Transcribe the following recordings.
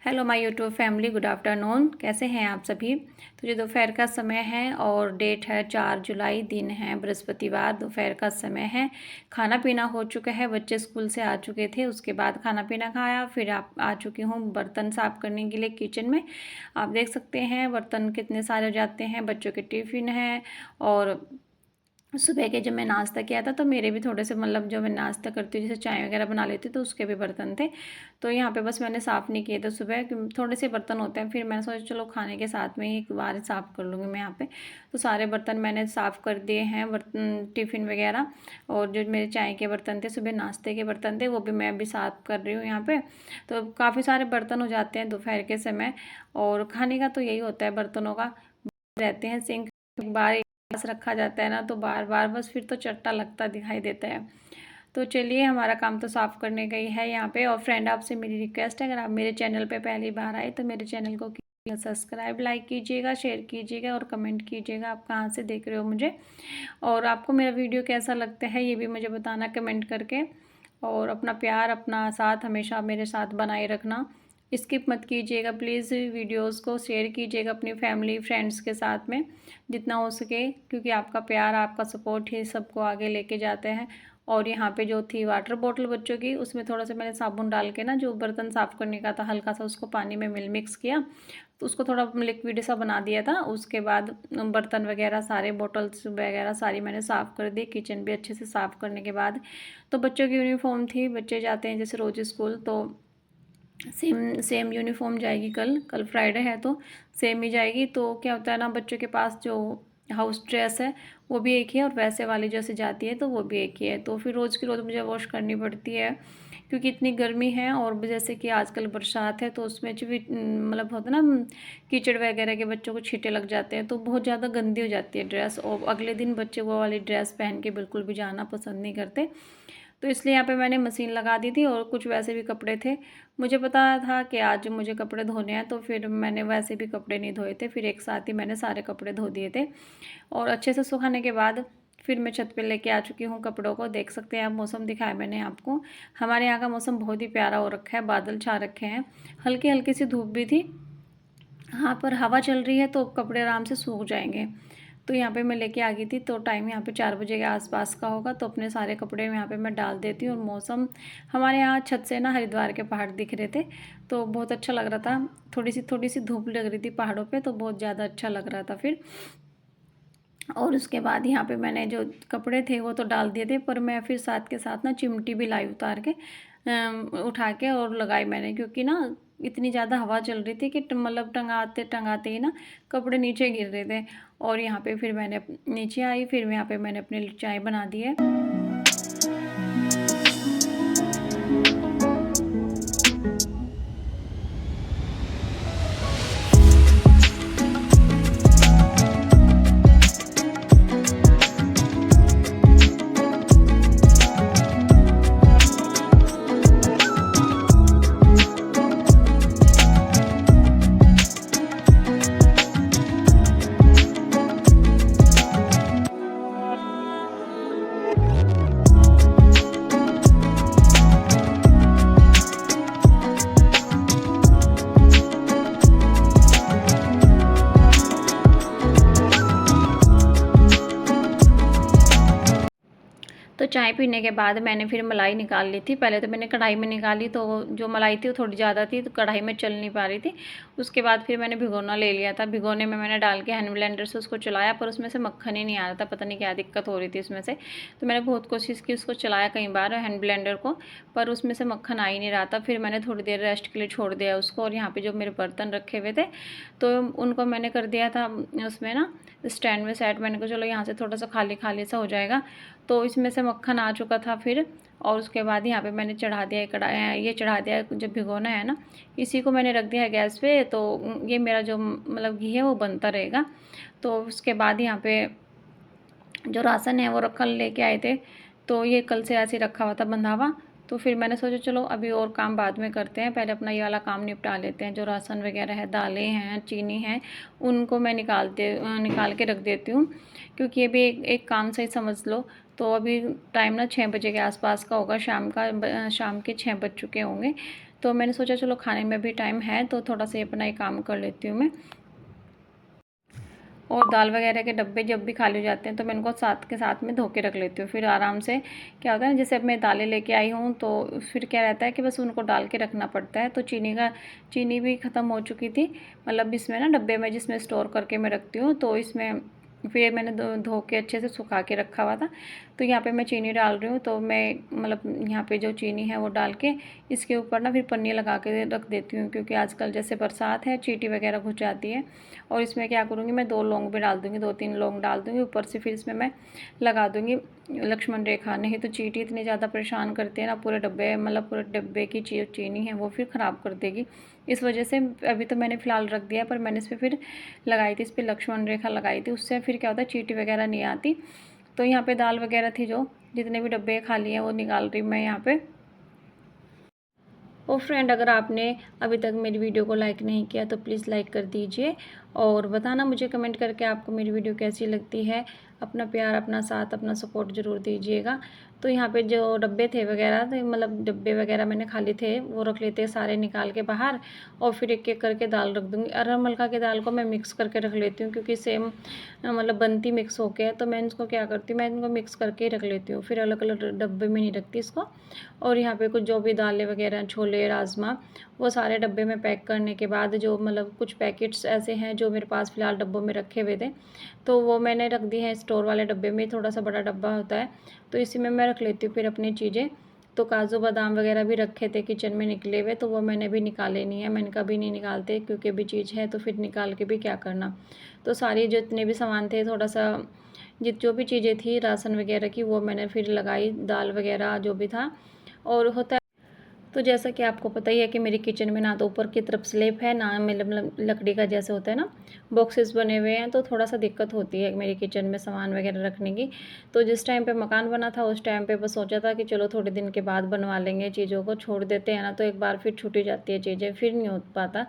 Hello my YouTube family, good afternoon. कैसे हैं आप सभी। तो ये दोपहर का समय है और डेट है 4 जुलाई, दिन है बृहस्पतिवार, दोपहर का समय है। खाना पीना हो चुका है, बच्चे स्कूल से आ चुके थे, उसके बाद खाना पीना खाया, फिर आप आ चुकी हूँ बर्तन साफ़ करने के लिए किचन में। आप देख सकते हैं बर्तन कितने सारे हो जाते हैं, बच्चों के टिफ़िन है। और सुबह के जब मैं नाश्ता किया था तो मेरे भी थोड़े से जो मैं नाश्ता करती हूँ जैसे चाय वगैरह बना लेती हूँ तो उसके भी बर्तन थे। तो यहाँ पे बस मैंने साफ़ नहीं किए थे सुबह, थोड़े से बर्तन होते हैं, फिर मैंने सोचा चलो खाने के साथ में ही एक बार साफ़ कर लूँगी मैं यहाँ पे। तो सारे बर्तन मैंने साफ़ कर दिए हैं, बर्तन टिफ़िन वगैरह। और जो मेरे चाय के बर्तन थे, सुबह नाश्ते के बर्तन थे, वो भी मैं अभी साफ़ कर रही हूँ यहाँ पर। तो काफ़ी सारे बर्तन हो जाते हैं दोपहर के समय। और खाने का तो यही होता है, बर्तनों का रहते हैं सिंक बार पास रखा जाता है ना, तो बार बार बस फिर तो चट्टा लगता दिखाई देता है। तो चलिए, हमारा काम तो साफ़ करने का ही है यहाँ पे। और फ्रेंड, आपसे मेरी रिक्वेस्ट है, अगर आप मेरे चैनल पे पहली बार आए तो मेरे चैनल को सब्सक्राइब, लाइक कीजिएगा, शेयर कीजिएगा और कमेंट कीजिएगा आप कहाँ से देख रहे हो मुझे। और आपको मेरा वीडियो कैसा लगता है ये भी मुझे बताना कमेंट करके। और अपना प्यार, अपना साथ हमेशा मेरे साथ बनाए रखना। स्किप मत कीजिएगा प्लीज़, वीडियोस को शेयर कीजिएगा अपनी फैमिली फ्रेंड्स के साथ में जितना हो सके, क्योंकि आपका प्यार, आपका सपोर्ट ही सबको आगे लेके जाते हैं। और यहाँ पे जो थी वाटर बोतल बच्चों की, उसमें थोड़ा सा मैंने साबुन डाल के ना, जो बर्तन साफ़ करने का था हल्का सा, उसको पानी में मिक्स किया, तो उसको थोड़ा लिक्विड सा बना दिया था। उसके बाद बर्तन वगैरह सारे, बोटल्स वगैरह सारी मैंने साफ़ कर दी, किचन भी अच्छे से साफ़ करने के बाद। तो बच्चों की यूनिफॉर्म थी, बच्चे जाते हैं जैसे रोज़ स्कूल, तो सेम सेम यूनिफॉर्म जाएगी। कल फ्राइडे है तो सेम ही जाएगी। तो क्या होता है ना, बच्चों के पास जो हाउस ड्रेस है वो भी एक ही है, और वैसे वाली जैसे जाती है तो वो भी एक ही है। तो फिर रोज़ की रोज़ मुझे वॉश करनी पड़ती है, क्योंकि इतनी गर्मी है। और जैसे कि आजकल बरसात है तो उसमें जो भी होता है ना, कीचड़ वगैरह के बच्चों को छींटे लग जाते हैं, तो बहुत ज़्यादा गंदी हो जाती है ड्रेस। और अगले दिन बच्चे वो वाली ड्रेस पहन के बिल्कुल भी जाना पसंद नहीं करते। तो इसलिए यहाँ पे मैंने मशीन लगा दी थी। और कुछ वैसे भी कपड़े थे, मुझे पता था कि आज मुझे कपड़े धोने हैं, तो फिर मैंने वैसे भी कपड़े नहीं धोए थे, फिर एक साथ ही मैंने सारे कपड़े धो दिए थे। और अच्छे से सुखाने के बाद फिर मैं छत पे लेके आ चुकी हूँ कपड़ों को। देख सकते हैं आप, मौसम दिखाया मैंने आपको। हमारे यहाँ का मौसम बहुत ही प्यारा हो रखा है, बादल छा रखे हैं, हल्की हल्की सी धूप भी थी। हाँ, पर हवा चल रही है तो कपड़े आराम से सूख जाएंगे। तो यहाँ पे मैं लेके आ गई थी, तो टाइम यहाँ पे 4 बजे के आसपास का होगा। तो अपने सारे कपड़े यहाँ पे मैं डाल देती हूँ। और मौसम हमारे यहाँ छत से ना हरिद्वार के पहाड़ दिख रहे थे, तो बहुत अच्छा लग रहा था। थोड़ी सी धूप लग रही थी पहाड़ों पे, तो बहुत ज़्यादा अच्छा लग रहा था फिर। और उसके बाद यहाँ पे मैंने जो कपड़े थे वो तो डाल दिए थे, पर मैं फिर साथ के साथ ना चिमटी भी लाई उतार के, उठा के और लगाई मैंने, क्योंकि ना इतनी ज़्यादा हवा चल रही थी कि टंगाते टंगाते ही ना कपड़े नीचे गिर रहे थे। और यहाँ पे फिर मैंने नीचे आई, फिर यहाँ पे मैंने अपने लिए चाय बना दी है। तो चाय पीने के बाद मैंने फिर मलाई निकाल ली थी। पहले तो मैंने कढ़ाई में निकाली, तो जो मलाई थी वो थोड़ी ज़्यादा थी, तो कढ़ाई में चल नहीं पा रही थी। उसके बाद फिर मैंने भिगोना ले लिया था। भिगोने में मैंने डाल के हैंड ब्लेंडर से उसको चलाया, पर उसमें से मक्खन ही नहीं आ रहा था, पता नहीं क्या दिक्कत हो रही थी उसमें से। तो मैंने बहुत कोशिश की, उसको चलाया कई बार हैंड ब्लेंडर को, पर उसमें से मक्खन आ ही नहीं रहा था। फिर मैंने थोड़ी देर रेस्ट के लिए छोड़ दिया उसको। और यहाँ पर जो मेरे बर्तन रखे हुए थे तो उनको मैंने कर दिया था उसमें ना स्टैंड में सेट। मैंने कहा चलो यहाँ से थोड़ा सा खाली खाली सा हो जाएगा। तो इसमें से मक्खन आ चुका था फिर। और उसके बाद यहाँ पे मैंने चढ़ा दिया कढ़ाई, ये चढ़ा दिया जब भिगोना है ना, इसी को मैंने रख दिया है गैस पे। तो ये मेरा जो घी है वो बनता रहेगा। तो उसके बाद यहाँ पे जो राशन है वो कल लेके आए थे, तो ये कल से ऐसे रखा हुआ था बंधा हुआ। तो फिर मैंने सोचा चलो अभी और काम बाद में करते हैं, पहले अपना ये वाला काम निपटा लेते हैं। जो राशन वगैरह है, दालें हैं, चीनी है, उनको मैं निकाल के रख देती हूँ, क्योंकि ये भी एक काम से ही समझ लो। तो अभी टाइम ना 6 बजे के आसपास का होगा, शाम के 6 बज चुके होंगे। तो मैंने सोचा चलो खाने में भी टाइम है तो थोड़ा सा अपना ही काम कर लेती हूँ मैं। और दाल वगैरह के डब्बे जब भी खाली हो जाते हैं तो मैं उनको साथ के साथ में धो के रख लेती हूँ। फिर आराम से क्या होता है ना, जैसे अब मैं दालें लेके आई हूँ तो फिर क्या रहता है कि बस उनको डाल के रखना पड़ता है। तो चीनी भी ख़त्म हो चुकी थी, मतलब इसमें ना डब्बे में जिसमें स्टोर करके मैं रखती हूँ, तो इसमें फिर मैंने धो के अच्छे से सुखा के रखा हुआ था। तो यहाँ पे मैं चीनी डाल रही हूँ, तो मैं मतलब यहाँ पे जो चीनी है वो डाल के इसके ऊपर ना फिर पन्नी लगा के रख देती हूँ, क्योंकि आजकल जैसे बरसात है चींटी वगैरह घुस जाती है। और इसमें क्या करूँगी, मैं 2 लौंग भी डाल दूँगी, 2-3 लौंग डाल दूँगी ऊपर से। फिर इसमें मैं लगा दूँगी लक्ष्मण रेखा। नहीं तो चींटी इतनी ज़्यादा परेशान करती है ना, पूरे डब्बे मतलब पूरे डब्बे की चीनी है वो फिर ख़राब कर देगी। इस वजह से अभी तो मैंने फ़िलहाल रख दिया, पर मैंने इस पर फिर लगाई थी, इस पर लक्ष्मण रेखा लगाई थी, उससे फिर क्या होता है चींटी वगैरह नहीं आती। तो यहाँ पे दाल वगैरह थी, जो जितने भी डब्बे खाली हैं वो निकाल रही मैं यहाँ पे। और फ्रेंड, अगर आपने अभी तक मेरी वीडियो को लाइक नहीं किया तो प्लीज़ लाइक कर दीजिए, और बताना मुझे कमेंट करके आपको मेरी वीडियो कैसी लगती है। अपना प्यार, अपना साथ, अपना सपोर्ट ज़रूर दीजिएगा। तो यहाँ पे जो डब्बे थे वगैरह, तो मतलब डब्बे वगैरह मैंने खाली थे वो रख लेते सारे निकाल के बाहर, और फिर एक एक करके दाल रख दूँगी। अरहर मलका की दाल को मैं मिक्स करके रख लेती हूँ, क्योंकि सेम मतलब बनती मिक्स होके है। तो मैं इसको क्या करती हूँ, मैं इनको मिक्स करके ही रख लेती हूँ, फिर अलग अलग डब्बे में नहीं रखती इसको। और यहाँ पे कुछ जो भी दालें वगैरह, छोले, राजमा, वो सारे डब्बे में पैक करने के बाद जो मतलब कुछ पैकेट्स ऐसे हैं जो मेरे पास फ़िलहाल डब्बों में रखे हुए थे, तो वो मैंने रख दी हैं स्टोर वाले डब्बे में। थोड़ा सा बड़ा डब्बा होता है, तो इसी में मैं रख लेती हूँ फिर अपनी चीज़ें। तो काजू बादाम वगैरह भी रखे थे किचन में निकले हुए, तो वो मैंने भी निकाले नहीं है। मैंने कभी नहीं निकालते, क्योंकि अभी चीज़ है तो फिर निकाल के भी क्या करना। तो सारी जितने भी सामान थे, थोड़ा सा जो भी चीज़ें थी राशन वगैरह की, वो मैंने फिर लगाई, दाल वगैरह जो भी था। और होता है तो जैसा कि आपको पता ही है कि मेरी किचन में ना तो ऊपर की तरफ स्लैब है, ना मतलब लकड़ी का जैसे होता है ना बॉक्सेस बने हुए हैं, तो थोड़ा सा दिक्कत होती है मेरी किचन में सामान वगैरह रखने की। तो जिस टाइम पे मकान बना था उस टाइम पे बस सोचा था कि चलो थोड़े दिन के बाद बनवा लेंगे, चीज़ों को छोड़ देते हैं ना तो एक बार फिर छूटी जाती है चीज़ें, फिर नहीं हो पाता।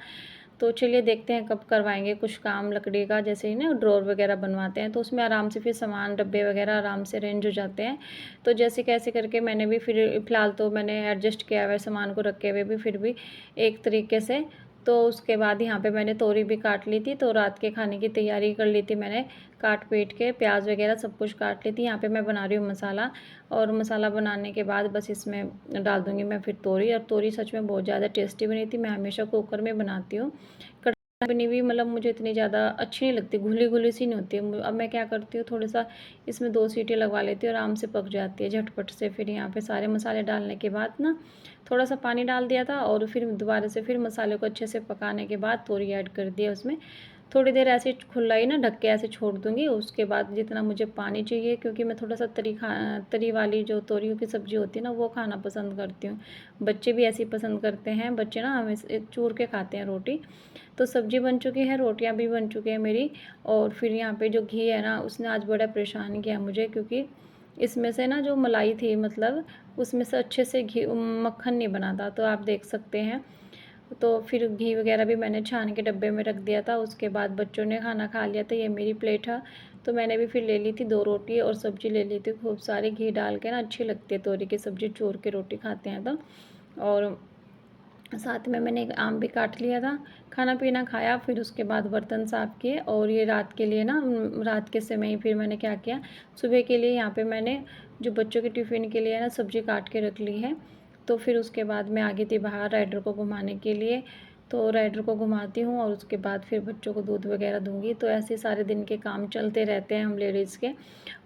तो चलिए देखते हैं कब करवाएंगे कुछ काम लकड़ी का, जैसे ही ना ड्रॉर वगैरह बनवाते हैं तो उसमें आराम से फिर सामान डब्बे वगैरह आराम से अरेंज हो जाते हैं। तो जैसे कैसे करके मैंने भी फिर फ़िलहाल तो मैंने एडजस्ट किया हुआ है सामान को रखे हुए भी, फिर भी एक तरीके से। तो उसके बाद यहाँ पे मैंने तोरी भी काट ली थी, तो रात के खाने की तैयारी कर ली थी मैंने, काट पीट के प्याज वगैरह सब कुछ काट ली थी। यहाँ पे मैं बना रही हूँ मसाला, और मसाला बनाने के बाद बस इसमें डाल दूँगी मैं फिर तोरी। और तोरी सच में बहुत ज़्यादा टेस्टी बनी थी। मैं हमेशा कुकर में बनाती हूँ, बनी हुई मतलब मुझे इतनी ज़्यादा अच्छी नहीं लगती, घुली-घुली सी नहीं होती है। अब मैं क्या करती हूँ, थोड़ा-सा इसमें 2 सीटी लगवा लेती हूँ, आराम से पक जाती है झटपट से। फिर यहाँ पे सारे मसाले डालने के बाद ना थोड़ा-सा पानी डाल दिया था, और फिर दोबारा से फिर मसाले को अच्छे से पकाने के बाद तोरी ऐड कर दिया उसमें। थोड़ी देर ऐसे खुला ही ना ढक के ऐसे छोड़ दूँगी, उसके बाद जितना मुझे पानी चाहिए, क्योंकि मैं थोड़ा-सा तरी वाली जो तोरियों की सब्ज़ी होती है ना वो खाना पसंद करती हूँ। बच्चे भी ऐसी पसंद करते हैं, बच्चे ना हमें चूर के खाते हैं रोटी। तो सब्ज़ी बन चुकी है, रोटियां भी बन चुकी है मेरी। और फिर यहाँ पे जो घी है ना उसने आज बड़ा परेशान किया मुझे, क्योंकि इसमें से ना जो मलाई थी मतलब उसमें से अच्छे से घी मक्खन नहीं बना था, तो आप देख सकते हैं। तो फिर घी वगैरह भी मैंने छान के डब्बे में रख दिया था। उसके बाद बच्चों ने खाना खा लिया था, ये मेरी प्लेट है। तो मैंने भी फिर ले ली थी 2 रोटी और सब्ज़ी ले ली थी खूब सारी, घी डाल के ना अच्छी लगती है तोरी की सब्ज़ी, चूर के रोटी खाते हैं तो। और साथ में मैंने एक आम भी काट लिया था। खाना पीना खाया, फिर उसके बाद बर्तन साफ़ किए, और ये रात के लिए ना रात के समय ही फिर मैंने क्या किया, सुबह के लिए यहाँ पे मैंने जो बच्चों के टिफ़िन के लिए ना सब्ज़ी काट के रख ली है। तो फिर उसके बाद मैं आ गई थी बाहर राइडर को घुमाने के लिए। तो राइडर को घुमाती हूँ और उसके बाद फिर बच्चों को दूध वगैरह दूँगी। तो ऐसे सारे दिन के काम चलते रहते हैं हम लेडीज़ के।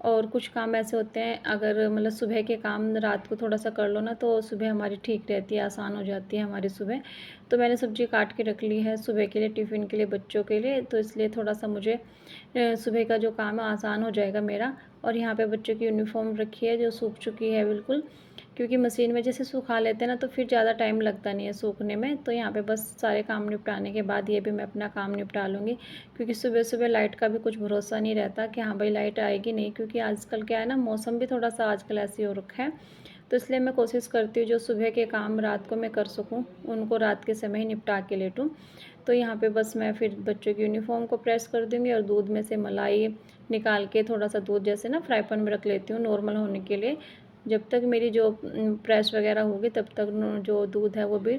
और कुछ काम ऐसे होते हैं, अगर मतलब सुबह के काम रात को थोड़ा सा कर लो ना तो सुबह हमारी ठीक रहती है, आसान हो जाती है हमारी सुबह। तो मैंने सब्ज़ी काट के रख ली है सुबह के लिए, टिफ़िन के लिए, बच्चों के लिए, तो इसलिए थोड़ा सा मुझे सुबह का जो काम है आसान हो जाएगा मेरा। और यहाँ पे बच्चों की यूनिफ़ॉर्म रखी है जो सूख चुकी है बिल्कुल, क्योंकि मशीन में जैसे सुखा लेते हैं ना तो फिर ज़्यादा टाइम लगता नहीं है सूखने में। तो यहाँ पे बस सारे काम निपटाने के बाद ये भी मैं अपना काम निपटा लूँगी, क्योंकि सुबह सुबह लाइट का भी कुछ भरोसा नहीं रहता कि हाँ भाई लाइट आएगी नहीं, क्योंकि आजकल क्या है ना मौसम भी थोड़ा सा आजकल ऐसे हो रखा है। तो इसलिए मैं कोशिश करती हूँ जो सुबह के काम रात को मैं कर सकूँ, उनको रात के समय ही निपटा के लेटूँ। तो यहाँ पे बस मैं फिर बच्चों की यूनिफ़ॉर्म को प्रेस कर दूँगी, और दूध में से मलाई निकाल के थोड़ा सा दूध जैसे ना फ्राई पैन में रख लेती हूँ नॉर्मल होने के लिए। जब तक मेरी जो प्रेस वगैरह होगी तब तक जो दूध है वो भी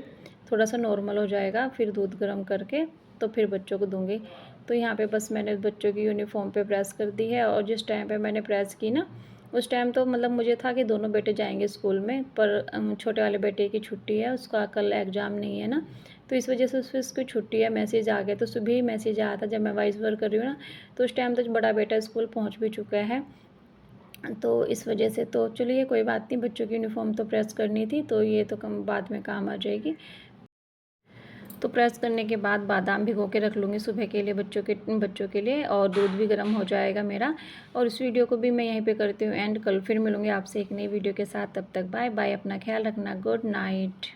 थोड़ा सा नॉर्मल हो जाएगा फिर दूध गर्म करके तो फिर बच्चों को दूँगी। तो यहाँ पे बस मैंने बच्चों की यूनिफ़ॉर्म पे प्रेस कर दी है, और जिस टाइम पे मैंने प्रेस की ना, उस टाइम तो मतलब मुझे था कि दोनों बेटे जाएंगे स्कूल में, पर छोटे वाले बेटे की छुट्टी है, उसका कल एग्ज़ाम नहीं है ना, तो इस वजह से उसकी छुट्टी है। मैसेज आ गया, तो सुबह ही मैसेज आया था जब मैं वॉइस ओवर कर रही हूँ ना, तो उस टाइम तक बड़ा बेटा स्कूल पहुँच भी चुका है। तो इस वजह से तो चलिए कोई बात नहीं, बच्चों की यूनिफ़ॉर्म तो प्रेस करनी थी, तो ये तो कम बाद में काम आ जाएगी। तो प्रेस करने के बाद बादाम भिगो के रख लूँगी सुबह के लिए बच्चों के लिए, और दूध भी गर्म हो जाएगा मेरा। और इस वीडियो को भी मैं यहीं पे करती हूँ एंड। कल फिर मिलूँगी आपसे एक नई वीडियो के साथ, तब तक बाय बाय, अपना ख्याल रखना, गुड नाइट।